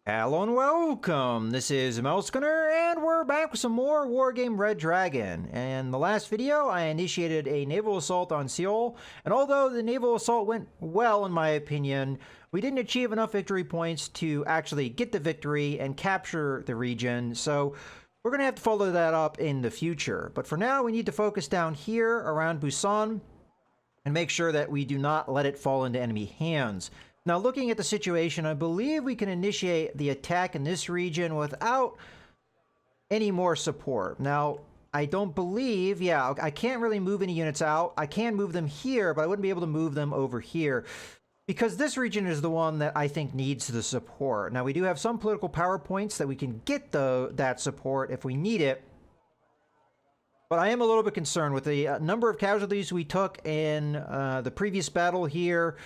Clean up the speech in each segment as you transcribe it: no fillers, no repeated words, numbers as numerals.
Hello and welcome! This is Gunner, and we're back with some more Wargame Red Dragon. In the last video, I initiated a naval assault on Seoul, and although the naval assault went well in my opinion, we didn't achieve enough victory points to actually get the victory and capture the region, so we're going to have to follow that up in the future. But for now, we need to focus down here around Busan and make sure that we do not let it fall into enemy hands. Now, looking at the situation, I believe we can initiate the attack in this region without any more support. Now, I don't believe, yeah, I can't really move any units out. I can move them here, but I wouldn't be able to move them over here because this region is the one that I think needs the support. Now, we do have some political power points that we can get that support if we need it. But I am a little bit concerned with the number of casualties we took in the previous battle here.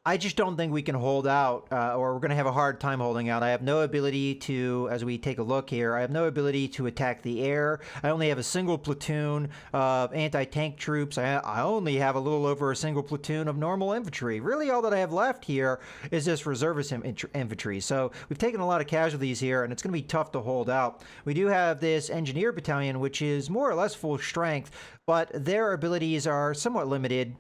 I just don't think we can hold out, or we're going to have a hard time holding out. I have no ability to, as we take a look here, I have no ability to attack the air. I only have a single platoon of anti-tank troops. I only have a little over a single platoon of normal infantry. Really, all that I have left here is this reservist infantry. So we've taken a lot of casualties here, and it's going to be tough to hold out. We do have this engineer battalion, which is more or less full strength, but their abilities are somewhat limited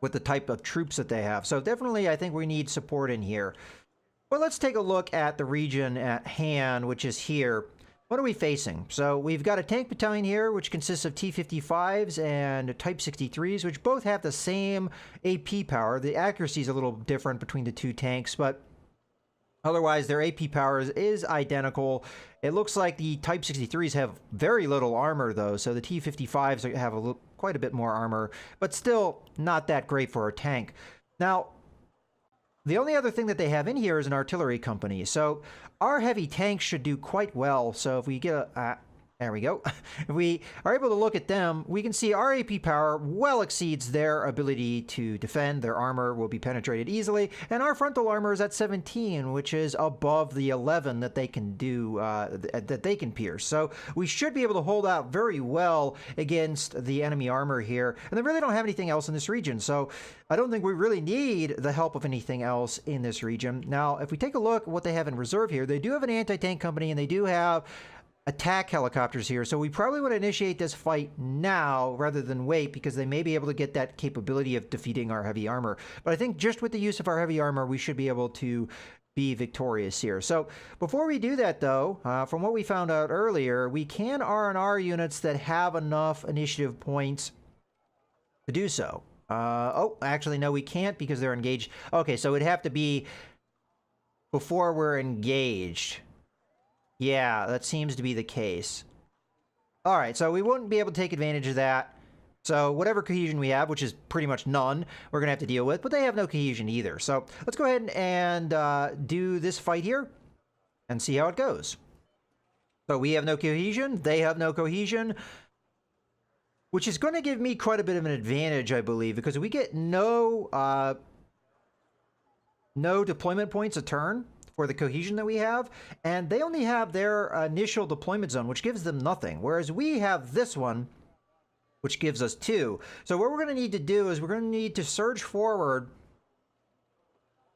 with the type of troops that they have. So definitely, I think we need support in here. But let's take a look at the region at hand, which is here. What are we facing? So we've got a tank battalion here, which consists of T-55s and Type 63s, which both have the same AP power. The accuracy is a little different between the two tanks, but otherwise, their AP power is identical. It looks like the Type 63s have very little armor, though, so the T-55s have quite a bit more armor, but still not that great for a tank. Now, the only other thing that they have in here is an artillery company, so our heavy tanks should do quite well. So if we get a... there we go. If we are able to look at them, we can see our AP power well exceeds their ability to defend. Their armor will be penetrated easily, and our frontal armor is at 17, which is above the 11 that they can do, that they can pierce. So we should be able to hold out very well against the enemy armor here, and they really don't have anything else in this region, so I don't think we really need the help of anything else in this region. Now, if we take a look at what they have in reserve here, they do have an anti-tank company, and they do have attack helicopters here, so we probably would initiate this fight now rather than wait, because they may be able to get that capability of defeating our heavy armor. But I think just with the use of our heavy armor, we should be able to be victorious here. So before we do that, though, from what we found out earlier, we can R&R units that have enough initiative points to do so. Oh, actually, no, we can't because they're engaged. Okay, so it'd have to be before we're engaged. Yeah, that seems to be the case. All right, so we wouldn't be able to take advantage of that. So whatever cohesion we have, which is pretty much none, we're going to have to deal with. But they have no cohesion either. So let's go ahead and do this fight here and see how it goes. So we have no cohesion. They have no cohesion, which is going to give me quite a bit of an advantage, I believe, because we get no deployment points a turn for the cohesion that we have, and they only have their initial deployment zone, which gives them nothing, whereas we have this one, which gives us 2. So what we're going to need to do is we're going to need to surge forward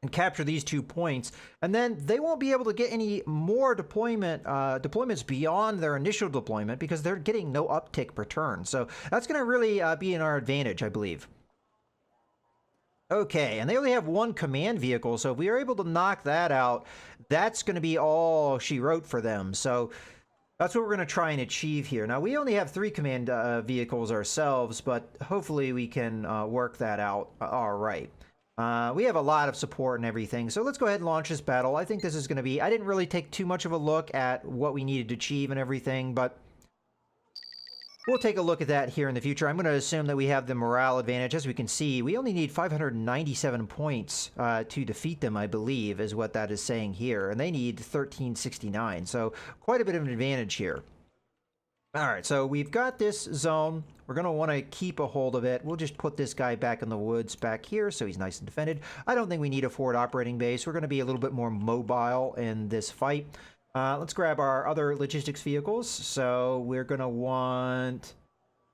and capture these 2 points, and then they won't be able to get any more deployments beyond their initial deployment because they're getting no uptick per turn. So that's going to really be in our advantage, I believe. Okay, and they only have 1 command vehicle, so if we are able to knock that out, that's going to be all she wrote for them. So that's what we're going to try and achieve here. Now, we only have 3 command vehicles ourselves, but hopefully we can work that out all right. We have a lot of support and everything, so let's go ahead and launch this battle. I think this is going to be... I didn't really take too much of a look at what we needed to achieve and everything, but we'll take a look at that here in the future. I'm going to assume that we have the morale advantage. As we can see, we only need 597 points to defeat them, I believe, is what that is saying here. And they need 1369, so quite a bit of an advantage here. All right, so we've got this zone. We're going to want to keep a hold of it. We'll just put this guy back in the woods back here so he's nice and defended. I don't think we need a forward operating base. We're going to be a little bit more mobile in this fight. Let's grab our other logistics vehicles. So we're going to want...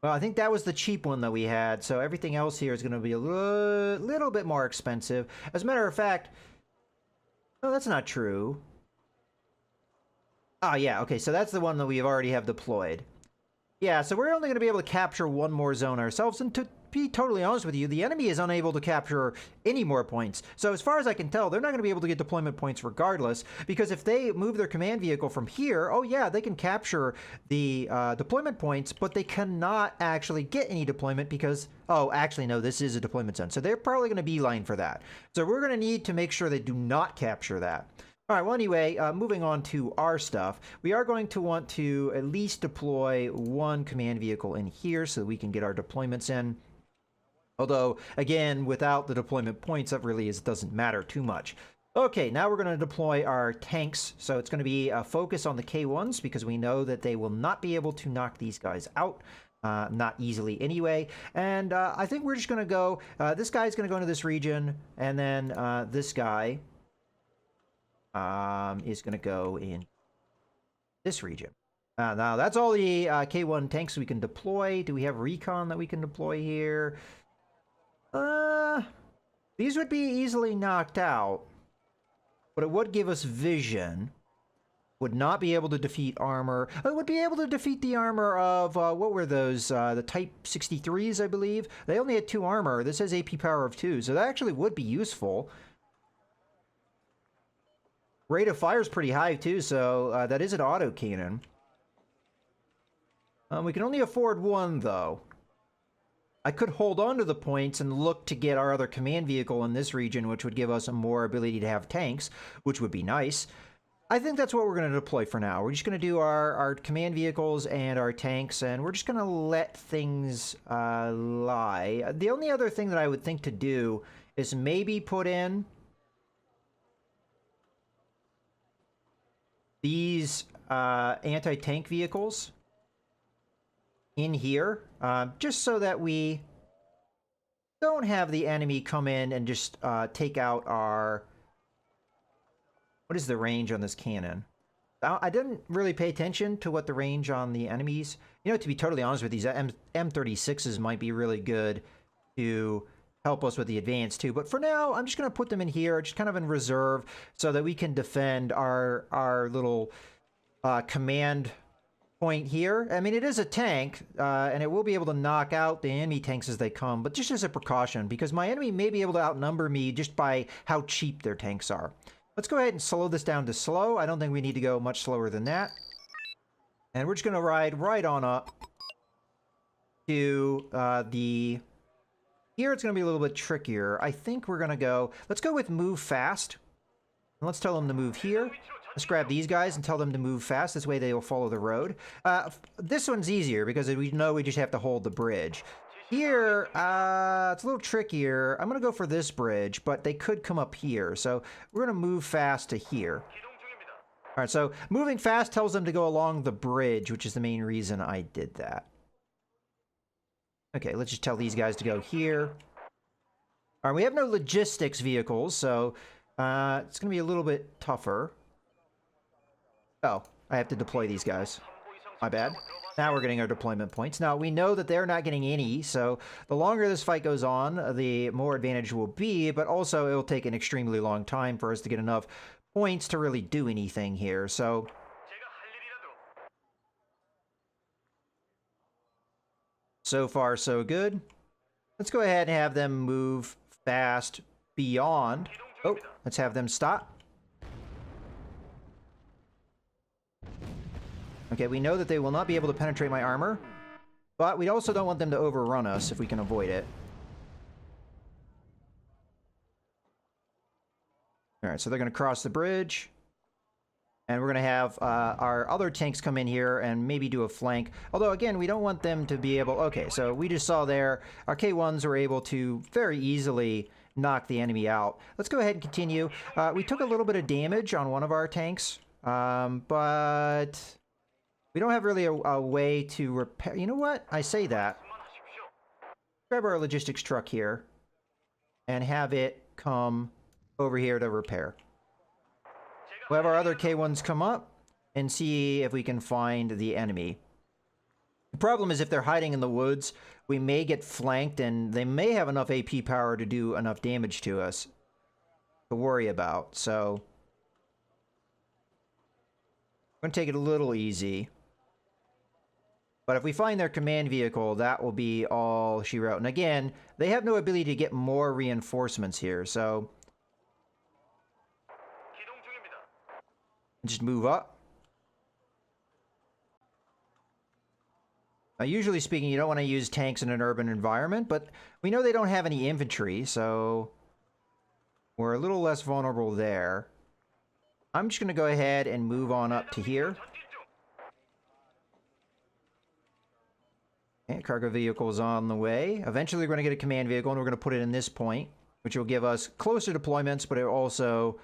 Well, I think that was the cheap one that we had. So everything else here is going to be a little bit more expensive. As a matter of fact, Oh, that's not true. Ah, yeah, okay, so that's the one that we already have deployed. Yeah, so we're only going to be able to capture one more zone ourselves, and to be totally honest with you, the enemy is unable to capture any more points. So as far as I can tell, they're not going to be able to get deployment points regardless, because if they move their command vehicle from here, oh yeah, they can capture the deployment points, but they cannot actually get any deployment because, oh, actually, no, this is a deployment zone. So they're probably going to beeline for that. So we're going to need to make sure they do not capture that. All right, well, anyway, moving on to our stuff, we are going to want to at least deploy one command vehicle in here so that we can get our deployments in. Although, again, without the deployment points, that really doesn't matter too much. Okay, now we're going to deploy our tanks. So it's going to be a focus on the K1s because we know that they will not be able to knock these guys out. Not easily anyway. And I think we're just going to go, this guy's going to go into this region, and then this guy is going to go in this region. Now, that's all the K1 tanks we can deploy. Do we have recon that we can deploy here? These would be easily knocked out, but it would give us vision. Would not be able to defeat armor. It would be able to defeat the armor of, what were those? The Type 63s, I believe. They only had 2 armor. This has AP power of 2, so that actually would be useful. Rate of fire is pretty high, too, so that is an auto cannon. We can only afford 1, though. I could hold on to the points and look to get our other command vehicle in this region, which would give us more ability to have tanks, which would be nice. I think that's what we're going to deploy for now. We're just going to do our command vehicles and our tanks, and we're just going to let things lie. The only other thing that I would think to do is maybe put in these anti-tank vehicles in here, just so that we don't have the enemy come in and just take out our... What is the range on this cannon? I didn't really pay attention to what the range on the enemies... You know, to be totally honest with you, these M36s might be really good to help us with the advance too. But for now, I'm just going to put them in here, just kind of in reserve, so that we can defend our little command point here. I mean, it is a tank, and it will be able to knock out the enemy tanks as they come, but just as a precaution, because my enemy may be able to outnumber me just by how cheap their tanks are. Let's go ahead and slow this down to slow. I don't think we need to go much slower than that. And we're just going to ride right on up to the... Here it's going to be a little bit trickier. I think we're going to go... Let's go with move fast. And let's tell them to move here. Let's grab these guys and tell them to move fast. This way they will follow the road. This one's easier because we know we just have to hold the bridge. Here, it's a little trickier. I'm going to go for this bridge, but they could come up here. So we're going to move fast to here. All right, so moving fast tells them to go along the bridge, which is the main reason I did that. Okay, let's just tell these guys to go here. All right, we have no logistics vehicles, so it's going to be a little bit tougher. Oh, I have to deploy these guys. My bad. Now we're getting our deployment points. Now, we know that they're not getting any, so the longer this fight goes on, the more advantage will be, but also it'll take an extremely long time for us to get enough points to really do anything here, so... So far, so good. Let's go ahead and have them move fast beyond. Oh, let's have them stop. Okay, we know that they will not be able to penetrate my armor, but we also don't want them to overrun us if we can avoid it. Alright, so they're going to cross the bridge, and we're going to have our other tanks come in here and maybe do a flank. Although, again, we don't want them to be able... Okay, so we just saw there, our K1s were able to very easily knock the enemy out. Let's go ahead and continue. We took a little bit of damage on one of our tanks, but... We don't have really a way to repair... You know what? I say that. Grab our logistics truck here and have it come over here to repair. We'll have our other K1s come up and see if we can find the enemy. The problem is if they're hiding in the woods, we may get flanked and they may have enough AP power to do enough damage to us to worry about. So I'm going to take it a little easy. But if we find their command vehicle, that will be all she wrote. And again, they have no ability to get more reinforcements here, so just move up. Now, usually speaking, you don't want to use tanks in an urban environment, but we know they don't have any infantry, so we're a little less vulnerable there. I'm just going to go ahead and move on up to here. Okay, cargo vehicle is on the way. Eventually, we're going to get a command vehicle, and we're going to put it in this point, which will give us closer deployments, but it will also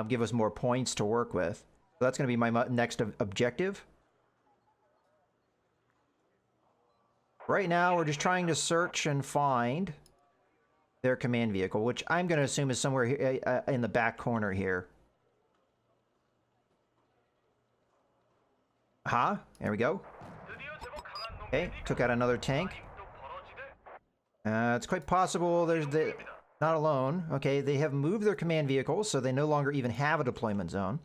give us more points to work with. So that's going to be my next objective. Right now, we're just trying to search and find their command vehicle, which I'm going to assume is somewhere here, in the back corner here. Aha, there we go. Okay, took out another tank. It's quite possible there's not alone. Okay, they have moved their command vehicles, so they no longer even have a deployment zone.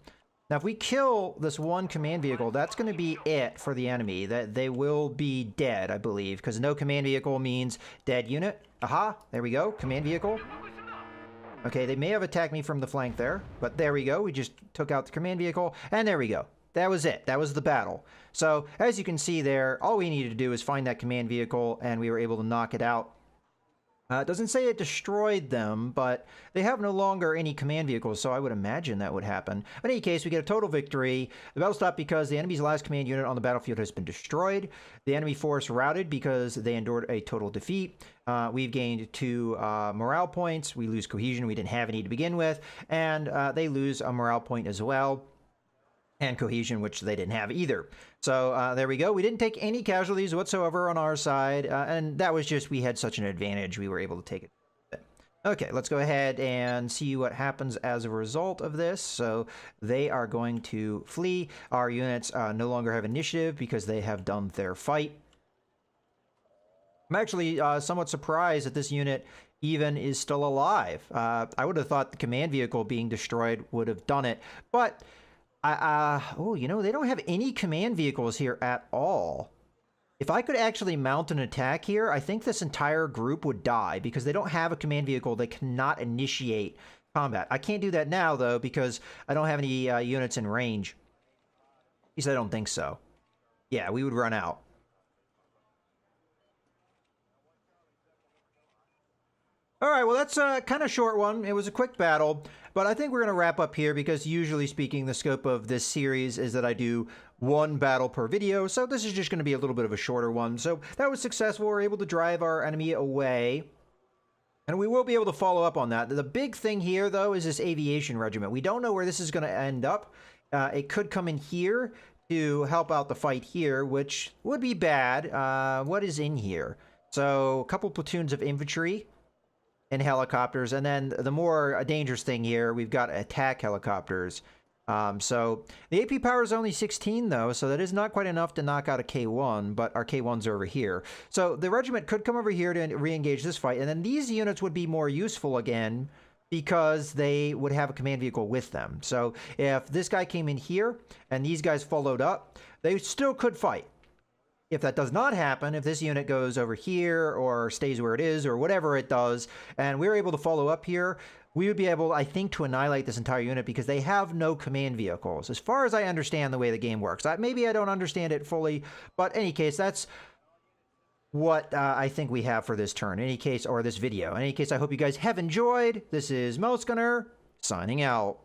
Now, if we kill this one command vehicle, that's going to be it for the enemy. That they will be dead, I believe, because no command vehicle means dead unit. Aha, there we go, command vehicle. Okay, they may have attacked me from the flank there, but there we go. We just took out the command vehicle, and there we go. That was it. That was the battle. So, as you can see there, all we needed to do is find that command vehicle, and we were able to knock it out. It doesn't say it destroyed them, but they have no longer any command vehicles, so I would imagine that would happen. But in any case, we get a total victory. The battle stopped because the enemy's last command unit on the battlefield has been destroyed. The enemy force routed because they endured a total defeat. We've gained 2 morale points. We lose cohesion. We didn't have any to begin with. And they lose a morale point as well. And cohesion, which they didn't have either. So there we go. We didn't take any casualties whatsoever on our side, and that was just, we had such an advantage, we were able to take it. Okay, let's go ahead and see what happens as a result of this. So they are going to flee. Our units no longer have initiative because they have done their fight. I'm actually somewhat surprised that this unit even is still alive. I would have thought the command vehicle being destroyed would have done it, but oh, you know, they don't have any command vehicles here at all. If I could actually mount an attack here, I think this entire group would die because they don't have a command vehicle. They cannot initiate combat. I can't do that now, though, because I don't have any units in range. At least I don't think so. Yeah, we would run out. All right, well, that's a kind of short one. It was a quick battle, but I think we're going to wrap up here because usually speaking, the scope of this series is that I do 1 battle per video, so this is just going to be a little bit of a shorter one. So that was successful. We're able to drive our enemy away, and we will be able to follow up on that. The big thing here, though, is this aviation regiment. We don't know where this is going to end up. It could come in here to help out the fight here, which would be bad. What is in here? So a couple platoons of infantry and helicopters, and then the more dangerous thing here, we've got attack helicopters. So the AP power is only 16, though, so that is not quite enough to knock out a K1, but our K1s are over here. So the regiment could come over here to re-engage this fight, and then these units would be more useful again because they would have a command vehicle with them. So if this guy came in here and these guys followed up, they still could fight. If that does not happen, if this unit goes over here or stays where it is or whatever it does, and we're able to follow up here, we would be able, I think, to annihilate this entire unit because they have no command vehicles. As far as I understand the way the game works. Maybe I don't understand it fully, but in any case, that's what I think we have for this turn. In any case, or this video. In any case, I hope you guys have enjoyed. This is Mouse Gunner, signing out.